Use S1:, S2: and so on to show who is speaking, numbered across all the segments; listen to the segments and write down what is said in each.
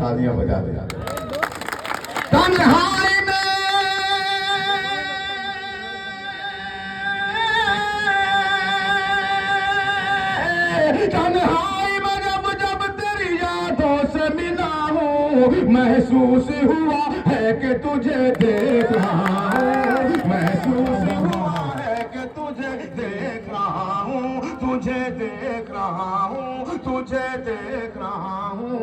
S1: तालियां बजा दे। तन्हाई में जब जब तेरी यादों से मिला हूँ, महसूस हुआ है कि तुझे देख रहा हूँ, महसूस हुआ है कि तुझे देख रहा हूँ, तुझे देख रहा हूँ, तुझे देख रहा हूँ।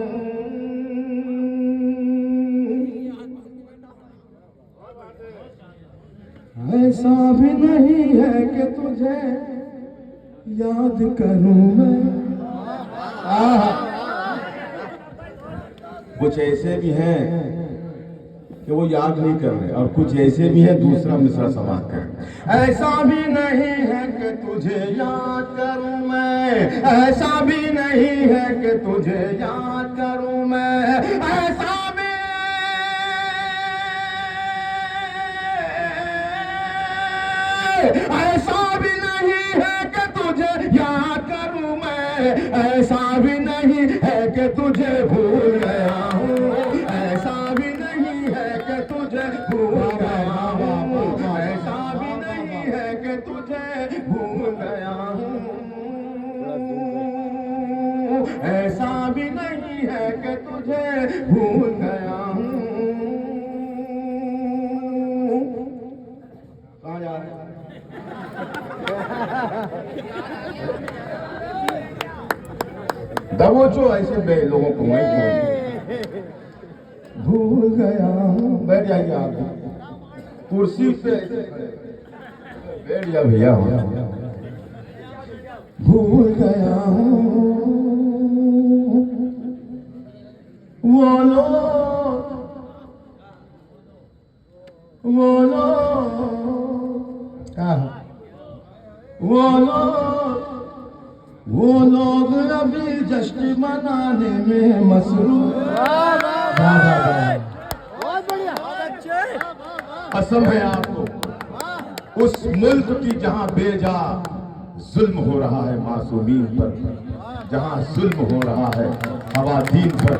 S1: ऐसा भी नहीं है कि तुझे याद करूं मैं। कुछ ऐसे भी हैं कि वो याद नहीं कर रहे, और कुछ ऐसे भी हैं दूसरा मिसरा समाप्त कर। ऐसा भी नहीं है कि तुझे याद करूं मैं, ऐसा भी नहीं है कि तुझे याद करूं मैं, ऐसा भी नहीं है कि तुझे याद करूं मैं, ऐसा भी नहीं है कि तुझे भूल गया हूँ, ऐसा भी नहीं है कि तुझे भूल गया हूँ, ऐसा भी नहीं है कि तुझे भूल गया हूँ, ऐसा भी नहीं है कि तुझे भूल गया हूँ। कहाँ जा रहे हैं? दबोचो ऐसे बे लोगों को मैं भूल गया हूँ। बैठ जाइए आप कुर्सी पे, बैठ जा भैया। भूल गया हूँ वो लोग वो लोग अभी जश्न मनाने में मसरूफ। बहुत बढ़िया, कसम है आपको उस मुल्क की जहां बेजा जुल्म हो रहा है मासूमीन पर, जहां जुल्म हो रहा है खवातीन पर,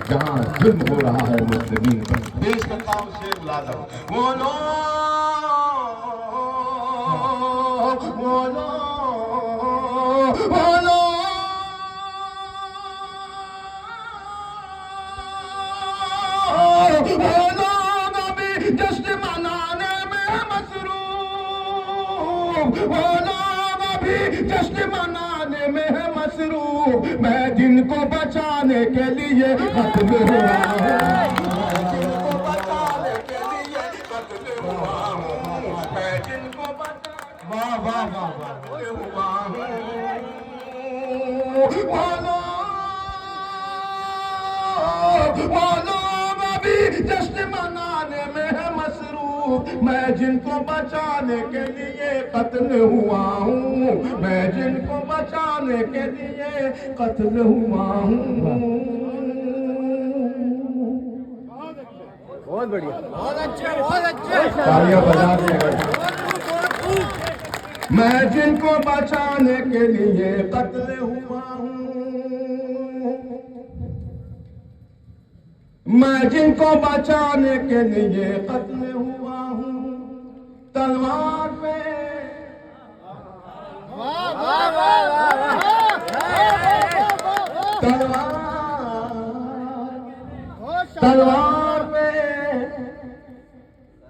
S1: जहां जुल्म हो रहा है मुस्लिमीन पर। पेश करता हूं शेर मुलाज़म। वो लोग अभी जश्न मनाने में मसरूफ, वो लोग अभी जश्न मनाने में है मसरूफ, मैं जिनको बचाने के लिए कत्ल हुआ हूँ, जिनको बचाने के लिए कत्ल हुआ हूँ, मैं जिनको वाह वाह वाह हुआ हूँ। अभी जश्न मनाने में है मसरूफ, मैं जिनको बचाने के लिए कत्ल हुआ हूँ, मैं जिनको बचाने के लिए कत्ल हुआ हूँ। बहुत बढ़िया, बहुत अच्छे, बहुत अच्छे, तालियां बजा दें। मैं जिनको बचाने के लिए कत्ल हुआ हूँ, मैं जिनको बचाने के लिए कत्ल हुआ हूँ, तलवार पे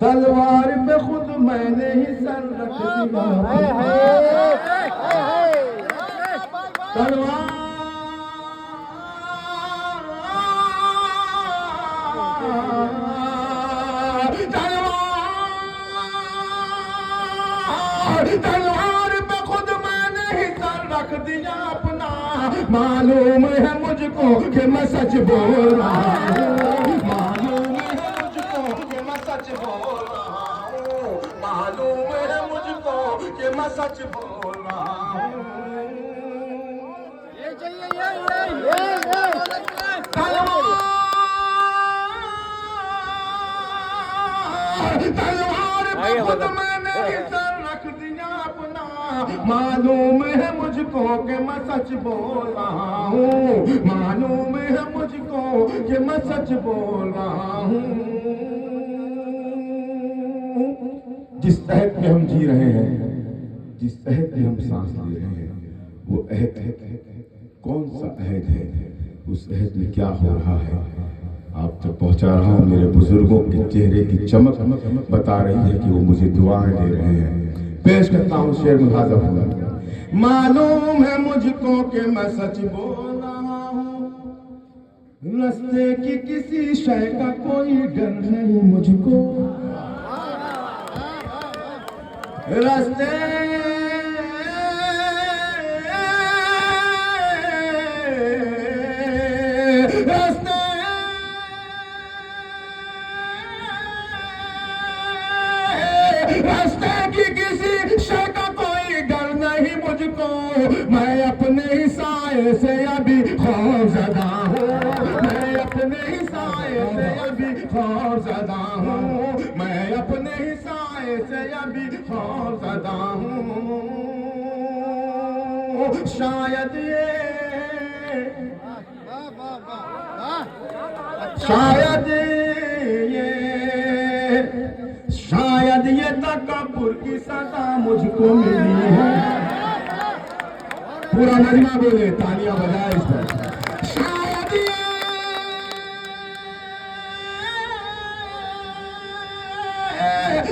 S1: तलवार पे खुद मैंने ही सर रख दिया। तलवार पे खुद मैंने ही सर रख दिया अपना। मालूम है मुझको कि मैं सच बोल रहा हूँ, मालूम है मुझको कि मैं सच बोल रहा हूँ, मालूम है मुझको कि मैं सच बोल रहा हूँ। ये चाहिए तलवार पे खुद मैंने ही सर रख दिया अपना। मालूम है मुझको मुझको कि मैं सच बोल रहा हूँ, मालूम है मुझको कि मैं सच बोल रहा हूँ। जिस अहद में हम जी रहे हैं, जिस अहद में हम सांस ले रहे हैं, वो अहद कौन सा अहद है, उस अहद में क्या हो रहा है, आप तक पहुंचा रहा हूं। मेरे बुजुर्गों के चेहरे की चमक बता रही है कि वो मुझे दुआएं दे रहे हैं। पेश करता हूं शेर मुहाजा हुआ। मालूम है मुझको कि मैं सच बोल रहा हूं, रास्ते की किसी शय का कोई डर नहीं मुझको, रास्ते रास्ते की किसी शय का कोई डर नहीं मुझको, मैं अपने ही साए से अभी खौफज़दा हूँ, मैं अपने ही साए से अभी खौफज़दा हूँ, मैं अपने ही साए से अभी खौफज़दा हूँ। शायद ये शायद ये तकब्बुर की सजा मुझको मिली है। पूरा नज़मा बोले, तालियां बजाए इस पर।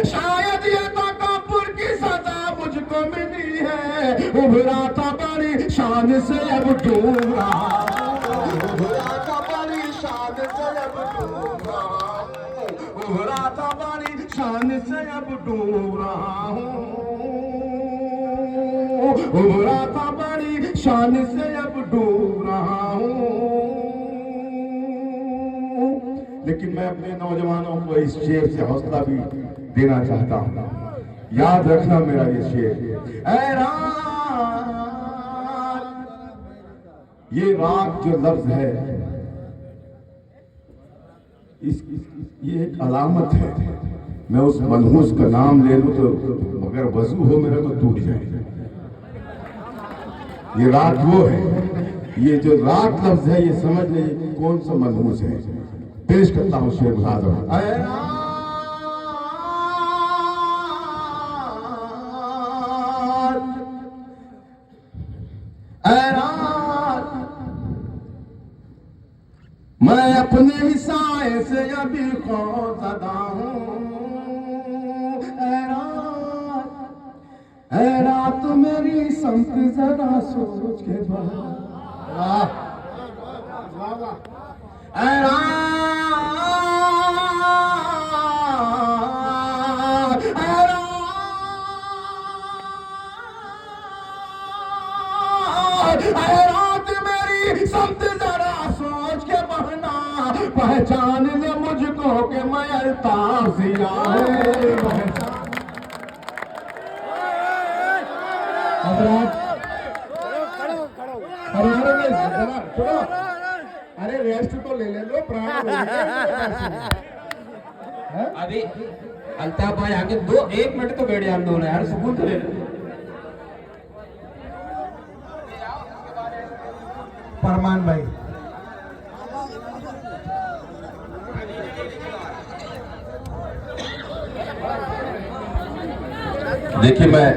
S1: शायद ये तकब्बुर की सजा मुझको मिली है। उभरा था बड़ी शान से अब डूब रहा, उभरा था बड़ी शान से अब डूब रहा, उभरा था बड़ी शान से अब डूब रहा हूँ, उभरा था बड़ी शान से अब डूब रहा हूँ। लेकिन मैं अपने नौजवानों को इस शेर से हौसला भी देना चाहता हूँ। याद रखना मेरा ये शेर, ऐ रात, ये रात जो लफ्ज है, ये एक अलामत है। मैं उस मनहूस का नाम ले लूं तो अगर वजू हो मेरा तो टूट जाएगा। ये रात वो है, ये जो रात लफ्ज है, ये समझ लीजिए कौन सा मनहूस है। पेश करता हूँ शेर मुहाज़ा। मैं अपने ही साए से अभी खौफज़दा हूँ, ऐ रात मेरी समत जरा सोच के बता, ऐ रात मेरी समत जरा सोच के बहना, पहचान ले मुझको कि मैं अल्ताफ ज़िया हूँ। अरे रेस्ट तो ले लो, प्राण
S2: अभी अल्ताफ भाई आगे 1 मिनट तो बैठ जान दो ना यार, सुकून तो ले लो।
S1: फरमान भाई, देखिए मैं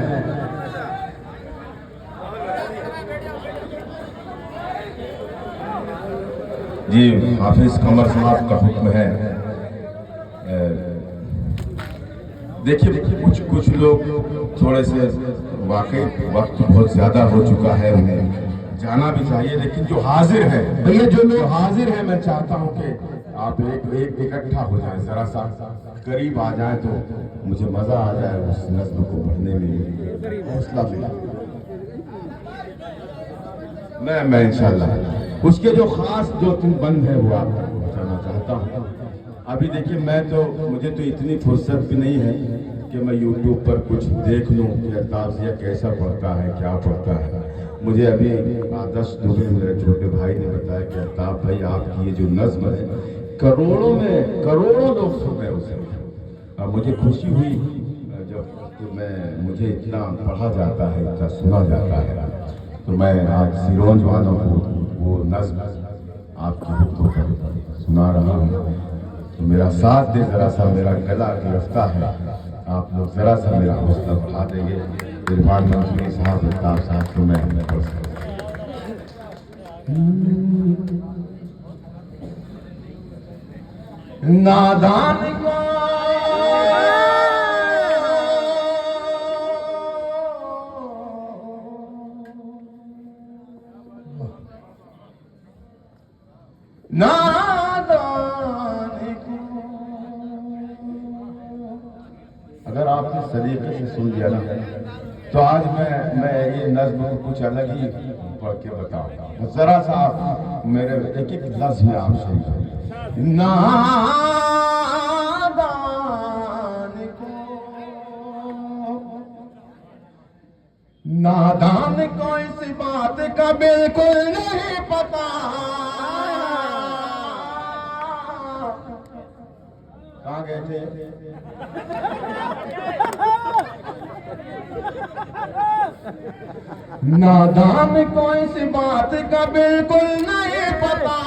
S1: जी हाफिज कमर साहब का हुक्म है। देखिए कुछ लोग थोड़े से वाकई वक्त बहुत ज्यादा हो चुका है, उन्हें जाना भी चाहिए, लेकिन जो हाजिर है, भैया जो लोग हाजिर हैं, मैं चाहता हूं कि आप एक इकट्ठा हो जाए, जरा सा करीब आ जाए तो मुझे मजा आ जाए उस नस्ल को पढ़ने में, हौसला मिला। मैं इंशाल्लाह उसके जो खास 2-3 बंद है वो आपको पहुंचाना चाहता हूँ। अभी देखिए मुझे तो इतनी फुर्सत भी नहीं है कि मैं यूट्यूब पर कुछ देख लूँ कि अल्ताफ ज़िया कैसा पढ़ता है, क्या पढ़ता है। मुझे अभी आदर्श दुबे मेरे छोटे भाई ने बताया कि अल्ताफ भाई आपकी ये जो नज्म है करोड़ों लोग सुन रहे उसे। मुझे खुशी हुई जब मुझे इतना पढ़ा जाता है, इतना सुना जाता है। तो मैं आज सिरोंज वालों को वो नज़्म आपकी हुक्म पर सुना रहा हूँ। तो मेरा साथ दे, जरा सा मेरा गला गिरफ्ता है, आप लोग जरा सा मेरा हौसला बढ़ा देंगे। इरफान मंसूरी साहब, अल्ताफ साहब को मैं नादान को नादान को, अगर आपने सलीके से सुन लिया ना तो आज मैं ये नज़्म को कुछ अलग ही पढ़ के बताऊंगा। जरा सा आप मेरे एक एक लफ्ज़ में आप सुनिए। नादान को, नादान को इस बात का बिल्कुल नहीं पता, कहाँ गए थे? नादान को इस बात का बिल्कुल नहीं पता,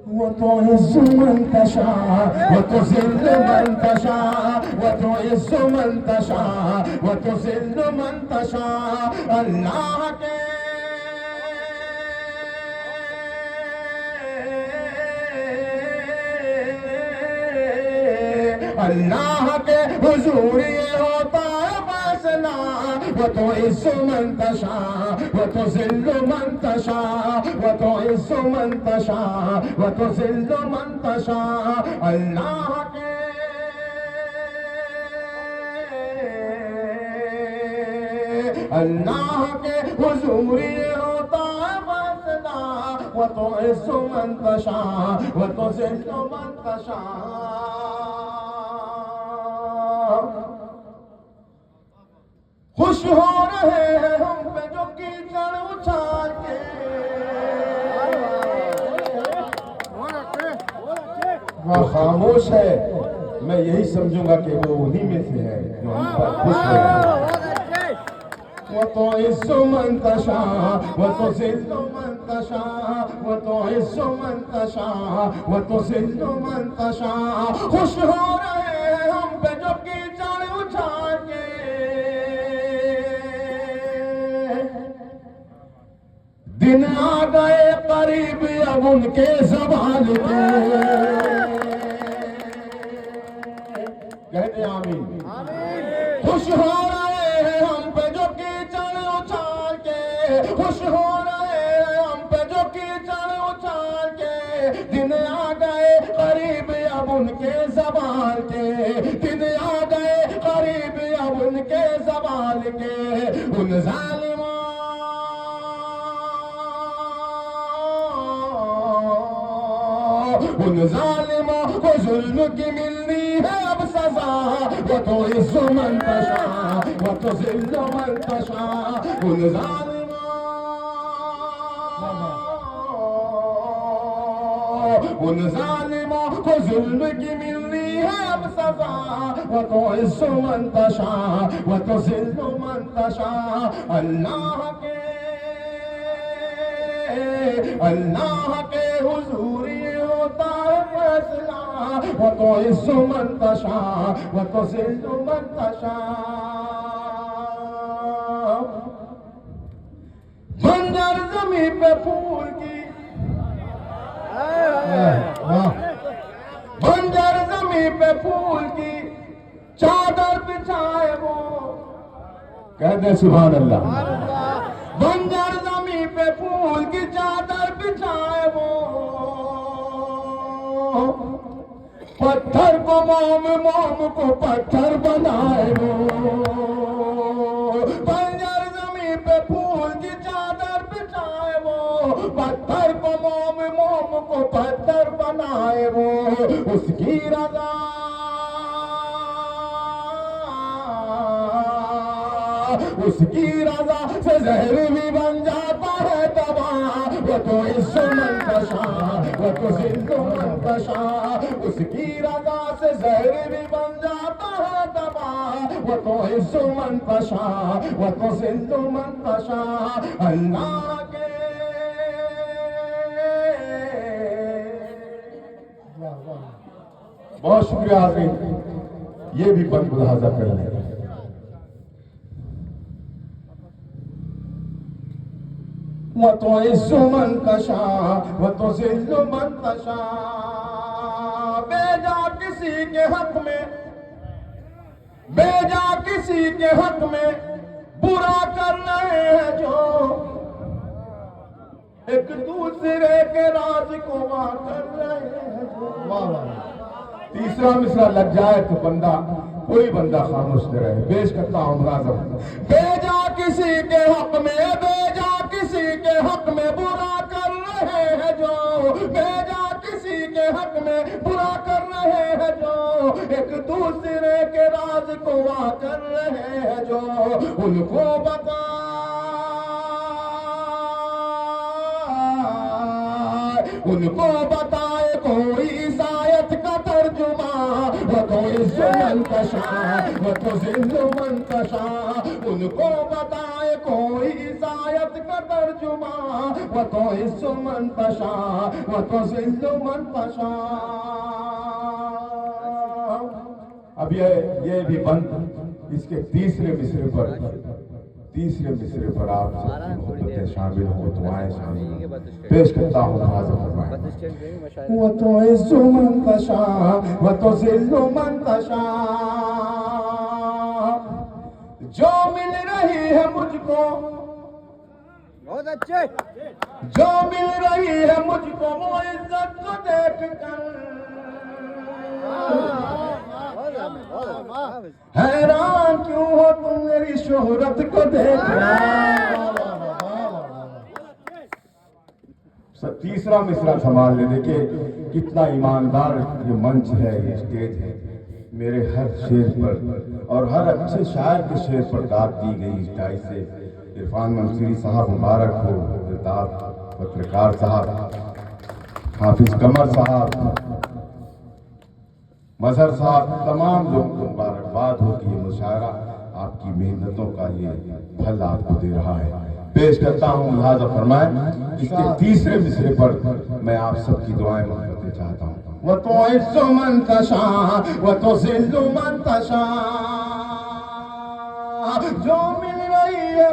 S1: वो तो इज़्ज़ु मंतशा, वो तो ज़िल्लु मंतशा, वो तो इज़्ज़ु मंतशा, वो तो ज़िल्लु मंतशा। अल्लाह के अल्लाह के हुजूर ये होता है फैसला, वो तो इज़्ज़ु मंतशा, वो तो ज़िल्लु मंतशा, वो तो इज़्ज़ु मंतशा, वो तो ज़िल्लु मंतशा। अल्लाह के हुजूर ये होता है फैसला, वो तो इज़्ज़ु मंतशा, वो तो ज़िल्लु मंतशा। खुश हो रहे हैं हम पे जो कीचड़ उछाल के, वह खामोश है, मैं यही समझूंगा कि वो उन्हीं में से है जो हम पर खुश हो रहे हैं। वो तो इज़्ज़ु मंतशा, वो तो ज़िल्लु मंतशा, वो तो इज़्ज़ु मंतशा, वो तो ज़िल्लु मंतशा। खुश हो रहे हैं हम पे जो कीचड़ उछाल के, दिन आ गए करीब अब उनके ज़वाल के। कहते आमीन। खुश हो रहे हैं हम पे जो कीचड़ उछाल के, खुश हो रहे हैं हम पे जो कीचड़ उछाल के। दिन आ गए करीब अब उनके ज़वाल के, दिन आ गए करीब अब उनके ज़वाल के। उन ज़ालिमों को जुल्म की मिलनी है अब सजा, वो तो इज़्ज़ु मंतशा, वो तो ज़िल्लु मंतशा। उन ज़ालिमों को जुल्म की मिलनी है अब सजा, वो तो इज़्ज़ु मंतशा, वो तो ज़िल्लु मंतशा। अल्लाह के हुजूर ये होता है फैसला, वो तो इज़्ज़ु मंतशा, वो तो ज़िल्लु मंतशा। बंजर ज़मीं पे फूल की, बंजर ज़मीं पे फूल की चादर बिछाए वो, कह दे सुभान अल्लाह। बंजर ज़मीं पे फूल की चादर बिछाए वो, पत्थर को मोम, मोम को पत्थर बनाए वो। बंजर ज़मीं पे फूल की चादर बिछाए वो, पत्थर को मोम, मोम को पत्थर बनाए वो। उसकी रज़ा, उसकी रज़ा से ज़हर भी बन जाता है दवा, वो तो तो इज्जो मंतशा वो तो जिल्लो मंतशा उसकी रजा से जहर भी बन जाता है दवा वो तो इज्जो मंतशा वो तो जिल्लो मंतशा अल्लाह के बहुत शुक्रिया हाज़रीन ये भी बंद मुलाहाजा कर लें वो तो इज्जो मंतशा वो तो जिल्लो मंतशा बेजा किसी के हक में बुरा कर रहे हैं जो एक दूसरे के राज को वार कर रहे हैं जो तीसरा मिसरा लग जाए तो कोई बंदा खामोश न रहे पेश करता हूं मुलाज़म बेजा किसी के हक में बुरा कर रहे हैं जो बेजा किसी के हक में बुरा कर रहे हैं जो एक दूसरे के राज को वा कर रहे हैं जो उनको बताए कोई सायत का तर्जुमा वो तो इज्जो मंतशा वो तो जिल्लो मंतशा उनको बताए कोई सायत का तर्जुमा वो तो इज्जो मंतशा वो तो जिल्लो मंतशा अब ये भी बंद इसके तीसरे मिसरे पर आप सबकी मोहब्बतें शामिल हो दुआएं शामिल पेश करता हूँ वो तो इज्जो मंतशा वो तो जिल्लो मंतशा जो मिल रही है मुझको
S3: बहुत अच्छे
S1: जो मिल रही है मुझको वो इज्जत को देख कर हैरान क्यों हो तुम मेरी शोहरत को देख तीसरा मिसरा संभाल ले देखिए कितना ईमानदार ये मंच है ये स्टेज है मेरे हर शेर पर और हर अच्छे शायर के शेर पर दाद दी गई इस टाइप से इरफान मंसूरी साहब मुबारक हो प्रताप पत्रकार साहब हाफिज कमर साहब मजहर साहब तमाम लोग को मुबारकबाद हो कि ये मुशायरा आपकी मेहनतों का ये फल आपको दे रहा है पेश करता हूँ लिहाजा फरमाए इसके तीसरे मिसरे पर मैं आप सबकी दुआएं मांगते चाहता हूँ वो तो इज्जो मंतशा वो तो जिल्लो मंतशा जो मिल रही है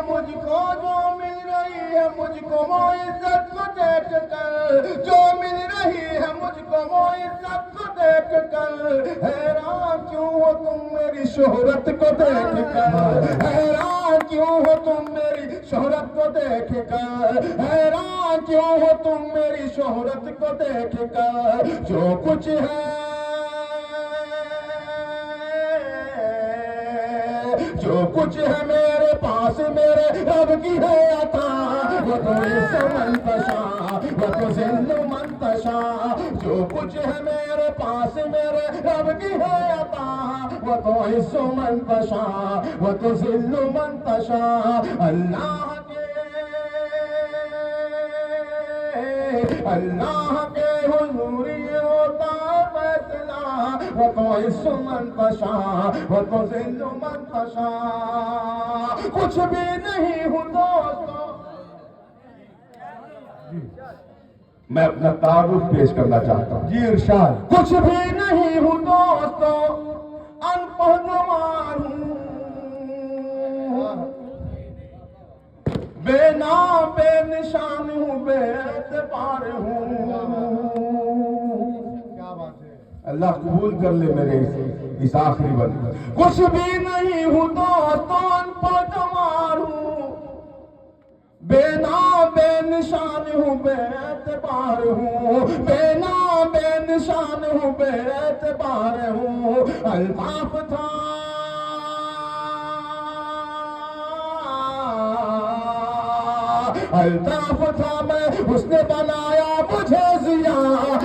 S1: मुझको वो इज्जत को देख कर जो मिल रही है मुझको वो इज्जत को देख कर हैरान क्यों हो तुम मेरी शोहरत को देख कर हैरान क्यों हो तुम मेरी शोहरत को देख कर हैरान क्यों हो तुम मेरी शोहरत को देख कर जो कुछ है मेरे पास मेरे रब की है अता वो तो इज्जो मंतशा वो तो जिल्लो मंतशा जो कुछ है मेरे पास मेरे रब की है अता वो तो इज्जो मंतशा वो तो जिल्लो मंतशा अल्लाह के हुजूरी होता फैसला वो तो इज्जो मंतशा वो तो जिल्लो मंतशा कुछ भी नहीं हूँ दोस्तों मैं अपना तारुफ पेश करना चाहता हूँ जी इरशाद कुछ भी नहीं हूँ दोस्तों अनपढ़ गंवार हूँ बेनाम बेनिशान हूँ बेएतबार हूँ अल्लाह कबूल कर ले मेरे इस आखिरी बंद कुछ भी नहीं हूँ दोस्तों अनपढ़ गंवार हूँ बेनाम बेनिशान हूँ बेएतबार हूँ बेनाम बेनिशान हूँ बेएतबार हूँ अल्ताफ था मैं उसने बनाया मुझे जिया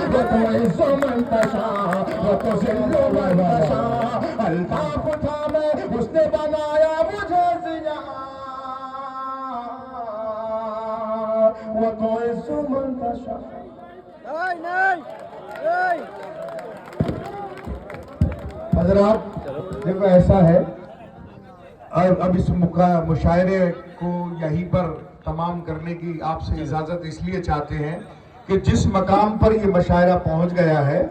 S1: वो तो इज्जो मंतशा वो तो जिल्लो मंतशा अल्ताफ था मैं उसने बनाया मुझे जिया वो तो इज्जो मंतशा
S3: नहीं नहीं नहीं
S1: हजरात देखो ऐसा है, और अब इस मुशायरे को यहीं पर तमाम करने की आपसे इजाजत इसलिए चाहते हैं कि जिस मकाम पर ये मुशायरा पहुंच गया है